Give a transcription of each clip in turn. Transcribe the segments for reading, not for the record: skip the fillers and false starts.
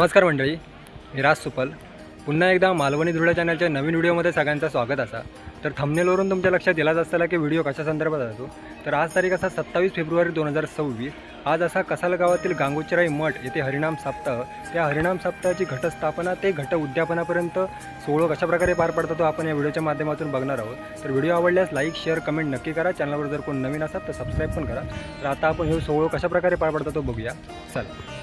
नमस्कार मंडळी, मी राज सुपल. पुन्हा एकदा मालवणी धुळा चॅनलच्या नवीन व्हिडिओमध्ये सगळ्यांचं स्वागत असा. तर थंबनेलवरून तुमच्या लक्षात येलाच असताना की व्हिडिओ कशा संदर्भात जातो. तर आज तारीख असा 27 फेब्रुवारी 2026. आज असा कसाल गावातील गांगोचराई मठ येथे हरिनाम सप्ताह, त्या हरिनाम सप्ताहाची घटस्थापना ते घट उद्यापनापर्यंत सोहळा कशाप्रकारे पार पडतो तो आपण या व्हिडिओच्या माध्यमातून बघणार आहोत. तर व्हिडिओ आवडल्यास लाईक शेअर कमेंट नक्की करा. चॅनलवर जर कोण नवीन असाल तर सबस्क्राईब पण करा. तर आता आपण हे सोहळा कशाप्रकारे पार पडतो तो बघूया. चला.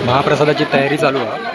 महाप्रसादाची तयारी चालू आहे.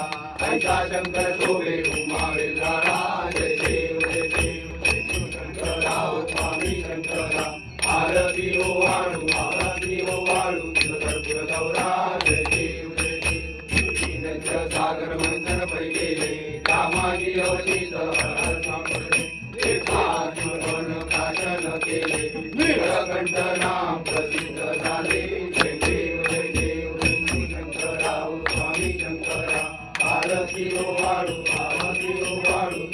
शंकर शोभे उमावे झाडा जय देव जय देव जय देव शंकरराव स्वामी शंकरा आरती हो वाळू कर्पूर गौरा जय देव जय देव सागर मंथन पै गेले कामागी अवचित सापडले काशन केले नीलकंठ नाम प्रसिद्ध झाले जय देव जय देव जय शंकरराव स्वामी शंकरा आरती हो वाळू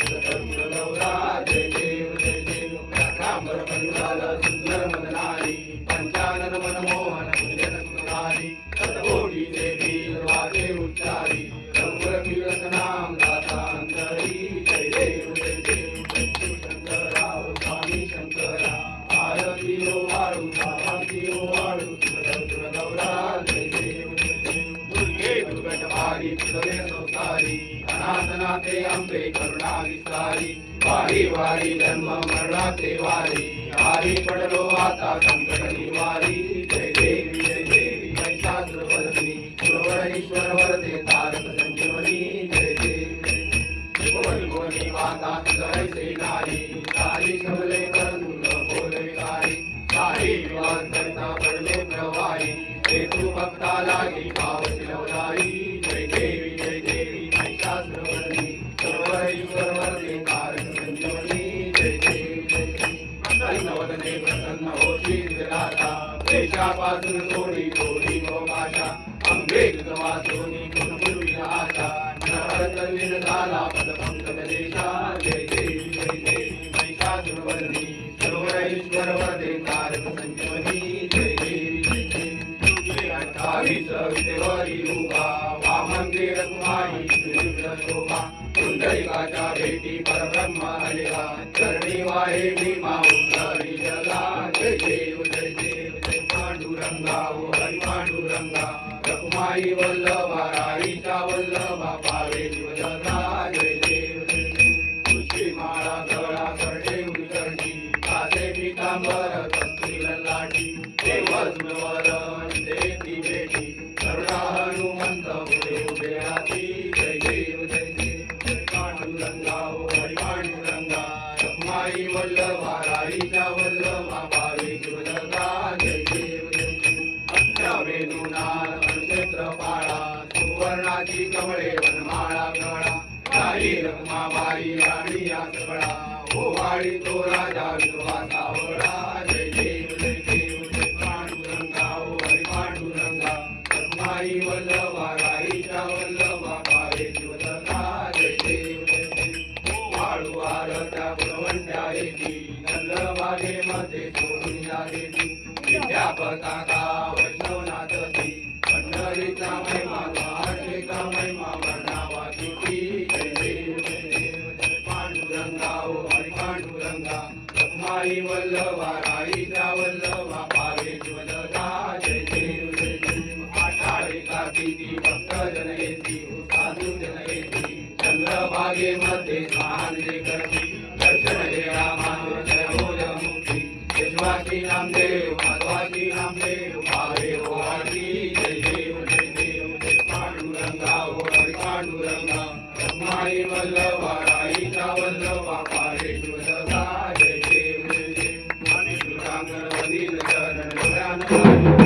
कर्पूर गौरा जय देव जय देव कांबर परिवार सुंदर मदनारी पंचानन मनमोहन गुंजन सुधारी सतकोटी देवी वाचे उच्चारी कर्पूर कीर्त नाम दाता अंतरी जय देव जय देव जय शंकरराव स्वामी शंकरा आरती हो वाळू कर्पूर गौरा जय देव जय देव दुर्गे दुर्गटवारी तुझे संसारी अनाथनाथे अंबे करुणा विस्तारी वारी वारी जन्म मरणाचे वारी आरी पडलो आता संकट निवारी जय देवी जय शास्त्र वरदी गुरुवर ईश्वर वरदे तारक संजीवनी जय देवी भुवनी माता तुझै से नारी तारी कमले करंदूल बोल विकारी काही विवाद करता पडले प्रवाही ते तू भक्ता लागी पावसी लवलाई जय देवी जय शास्त्र वरदी तल्लीन झाला पदपंकज देशा जय देवी महिषासुरवदनी सर्वईश्वर वदे तारक संजीवनी जय देवी तुझे 28 विटेवरी उभा वामन रकुमाई सुंदर शोभा पुंडलिकाच्या भेटी परब्रह्म आलेला चरणी वाहे भीमा उद्धरी जला जय देव जय पांडुरंगा ओ हरी पांडुरंगा रकुमाई वल्लभा राईच्या वल्लभा पावे जीवजगा जय देव तुझी माळा गळा करडे उलगडली कासे पितांबर कस्तुरी ललाटी देवस्मवर देती भेटी करुणा हनुमंत पुढे उभे राहती जय देव जय पांडुरंगा ओ हरी पांडुरंगा रकुमाई वल्लभा राईच्या वल्लभा पावे जीवजगा जय देव वेदुनाथ अनुक्षेत्र पाळा सुवर्णाची कमळे वनमाळा गळा काही रखमाबाई राणी या सगळा ओवाळी तो राजा विश्वासा वळा जय देव जय पांडुरंगा ओ हरी पांडुरंगा रखमाई वल्लभा राईच्या वल्लभा पावे जीवदगा जय देव वाळू आरत्या गुणवंत्या येती नंदबागे मध्ये सोडून या देती विद्या पताका वैष्णवनाथी पंढरीचा महिमा द्वारकेचा महिमा वर्णावाची जय देव जय पांडुरंगा ओ हरी पांडुरंगा रखमाई वल्लभा राईच्या वल्लभा पावे जीवदगा जय देव जय आषाढी कार्तिकी भक्तजन येती साधू जन येती चंद्रभागेमध्ये स्नान जे करती दर्शन घ्या मानव जय हो मुक्ती यशवासी नामदेव माधवासी नामदेव भावे हो आरती जय देव जय पांडुरंगा ओ हरी पांडुरंगा रखमाई वल्लभा राईच्या वल्लभा पावे जीवदगा जय देव जय आणि दुरांगण वदील चरण डोळ्यानं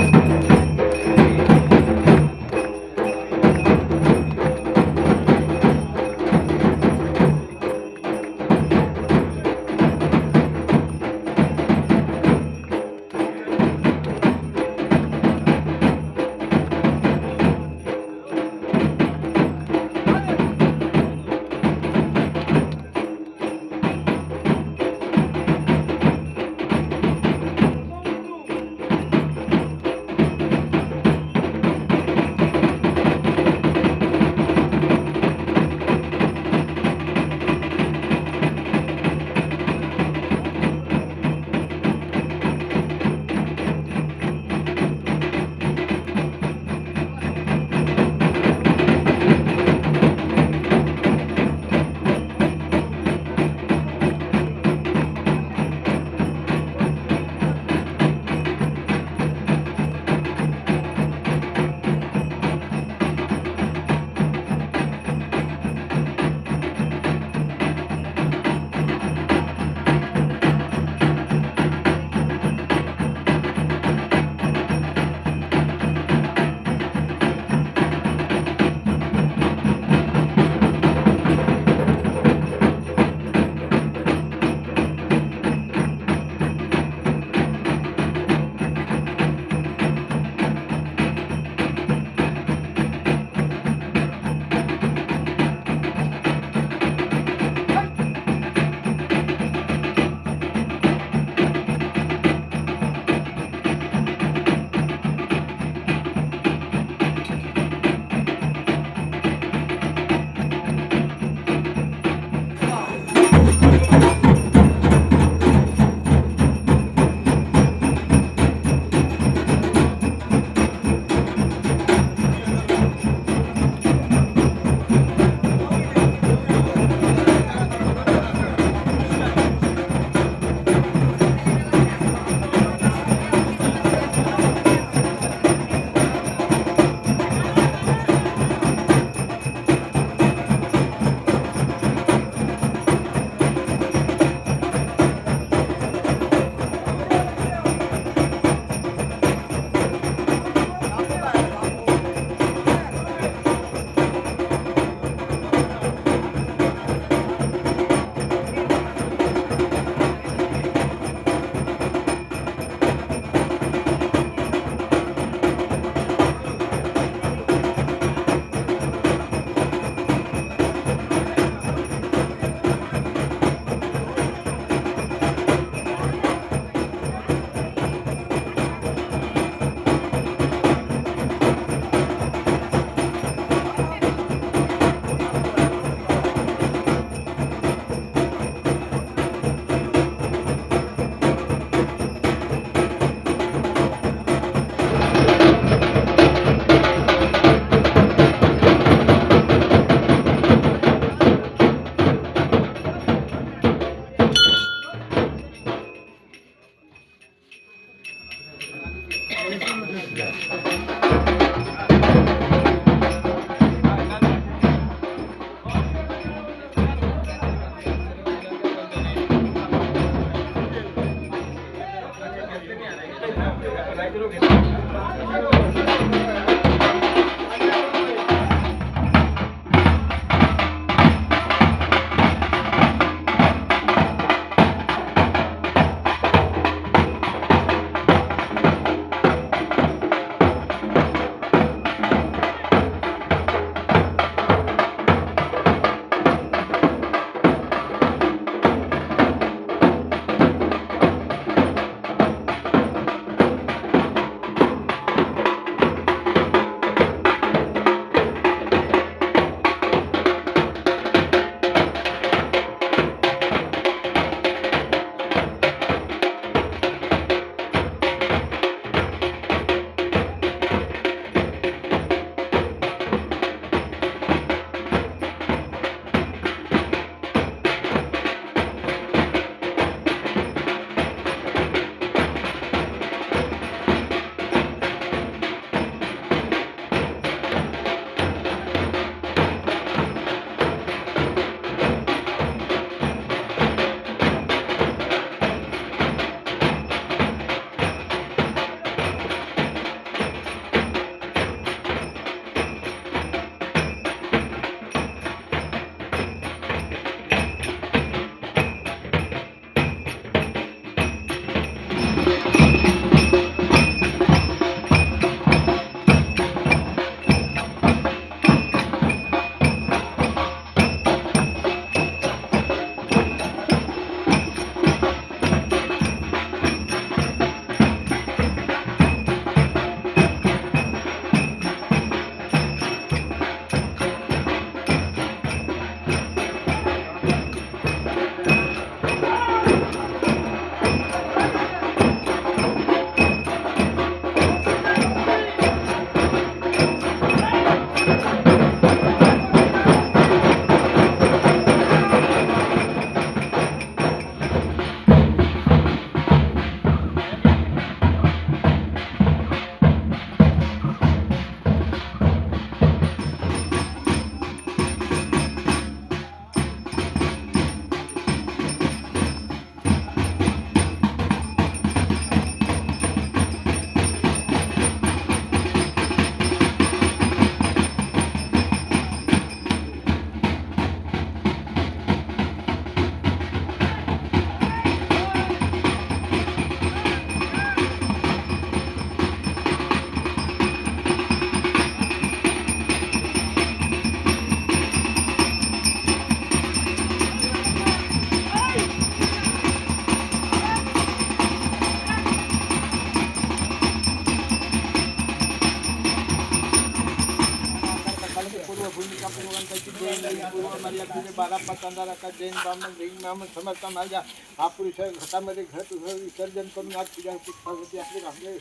बारा पाचांदारा का जैन ब्राह्मण समर्थ माझ्या महापुरुष घटामध्ये घट विसर्जन करून आज तुझ्या पुष्पावरती आपले आपले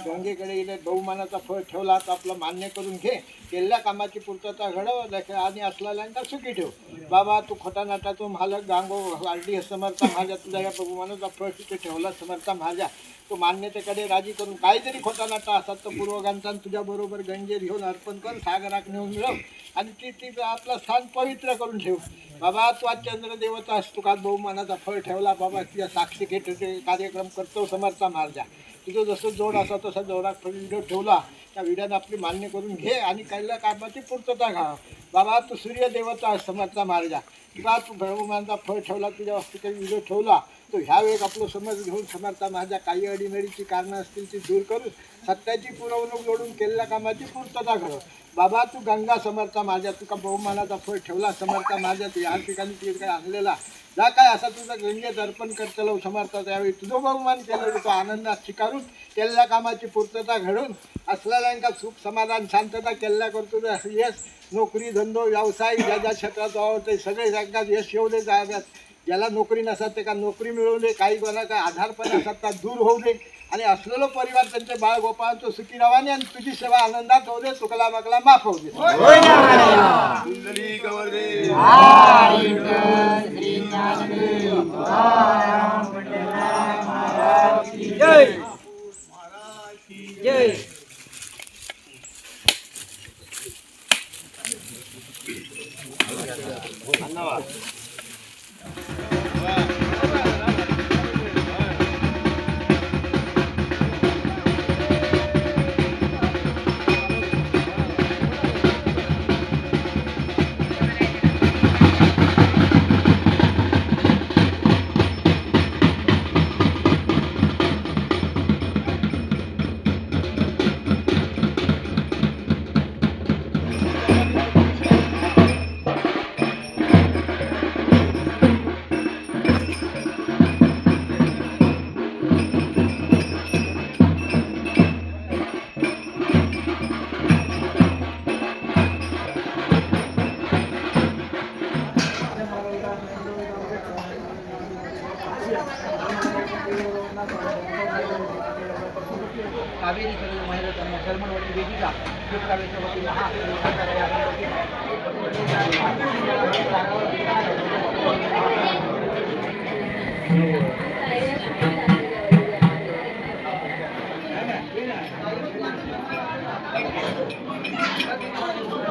गंगेकडे गेले बहुमानाचा फळ ठेवला तर आपलं मान्य करून घे. केलेल्या कामाची पूर्तता घडव आणि असलेल्यांचा सुखी ठेव. बाबा तू खोटा नाटा तू मालक गांगो वाढली समर्थ माझ्या तुझ्या या बहुमानाचा फळ तिथे ठेवला समर्थ माझ्या तो मान्यतेकडे राजी करून काहीतरी खोटा नाटा असतात तर पूर्वगांचा तुझ्या बरोबर गंगेत घेऊन अर्पण कर सागरात नेऊन मिळव आणि ती आपलं स्थान पवित्र करून ठेव. बाबा तू आज चंद्र देवता असतो का बहुमानाचा फळ ठेवला बाबा तुझ्या साक्षी घेत कार्यक्रम करतो समर्थ माझ्या तुझं जसं जोड असा तसा जोडात व्हिडिओ ठेवला त्या व्हिडिओने आपली मान्य करून घे आणि काही कामाची पूर्तता घ्या. बाबा तू सूर्य देवता समर्थ महाराजा तुला तू बहुमानाचा फळ ठेवला तुझ्या वस्तू काही व्हिडिओ ठेवला तो ह्या वेळेस आपलं समज घेऊन समर्थ माझ्या काही अडीनडीची कारणं असतील ती दूर करून सत्याची पुरवणूक जोडून केलेल्या कामाची पूर्तता घडव. बाबा तू गंगा समर्थ माझ्या तुका बहुमानाचा फळ ठेवला समर्थ माझ्या तू ह्या ठिकाणी ती काय आणलेला जा काय असा तुझं गंगेत अर्पण करतलो समर्थ त्यावेळी तुझं बहुमान केलं तो आनंदात स्वीकारून केलेल्या कामाची पूर्तता घडून असलेल्यांका सुख समाधान शांतता केलेल्या करतो यश नोकरी धंदो व्यवसाय ज्या ज्या क्षेत्रात आवडते सगळे जगात यश येऊ दे जाव्यात. ज्याला नोकरी नसतात ते का नोकरी मिळवू दे काही कोणाचा आधारपण असतात त्या दूर होऊ दे आणि असलेलो परिवार त्यांचे बाळ गोपाळांचं सुखी रवाने आणि तुझी सेवा आनंदात होऊ दे चुकला मकला माफ होऊ दे. कावेरी महिला शर्मणवती वेदिका महापुरुषाच्या